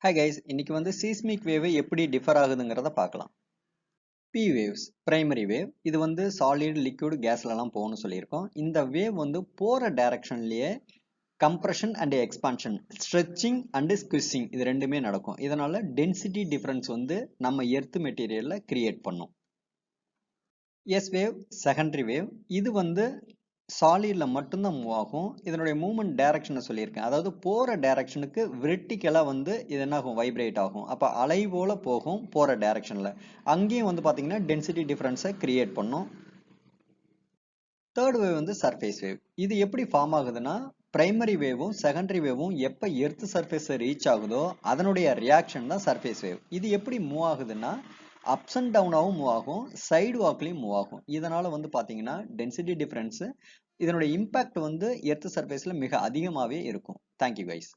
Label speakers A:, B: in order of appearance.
A: Hi guys, இன்னைக்கு வந்து seismic wave எப்படி டிஃபர் ஆகுதுங்கிறத பார்க்கலாம். பி வேவ்ஸ் பிரைமரி வேவ் இது வந்து சாலிட் லிக்விட் கேஸ்லலாம் போகணும்னு சொல்லியிருக்கோம். இந்த வேவ் வந்து போகிற டைரக்ஷன்லேயே compression and expansion, stretching and squishing இது ரெண்டுமே நடக்கும். இதனால டென்சிட்டி டிஃபரன்ஸ் வந்து நம்ம எர்த் மெட்டீரியல்ல கிரியேட் பண்ணும். எஸ் வேவ் செகண்டரி வேவ் இது வந்து சாலிட்ல மட்டும்தான் மூவ் ஆகும். இதனுடைய மூவ்மெண்ட் டைரக்ஷனை சொல்லியிருக்கேன். அதாவது போற டைரக்ஷனுக்கு வெர்டிக்கலா வந்து இது என்ன ஆகும், வைப்ரேட் ஆகும். அப்ப அலை போல போகும் போற டைரக்ஷன்ல. அங்கேயும் வந்து பாத்தீங்கன்னா டென்சிட்டி டிஃபரன்ஸை கிரியேட் பண்ணும். தேர்ட் வேவ் வந்து சர்ஃபேஸ் வேவ். இது எப்படி ஃபார்ம் ஆகுதுன்னா, பிரைமரி வேவும் செகண்டரி வேவும் எப்ப எர்த் சர்ஃபேஸ் ரீச் ஆகுதோ அதனுடைய ரியாக்ஷன் தான் சர்ஃபேஸ் வேவ். இது எப்படி மூவ் ஆகுதுன்னா, அப்ஸ் அண்ட் டவுனாகவும் மூவ் ஆகும், சைடு வாக்லையும் மூவ் ஆகும். இதனால வந்து பாத்தீங்கன்னா டென்சிட்டி டிஃபரன்ஸ், இதனுடைய இம்பாக்ட் வந்து எர்த் சர்ஃபேஸ்ல மிக அதிகமாகவே இருக்கும். Thank you guys.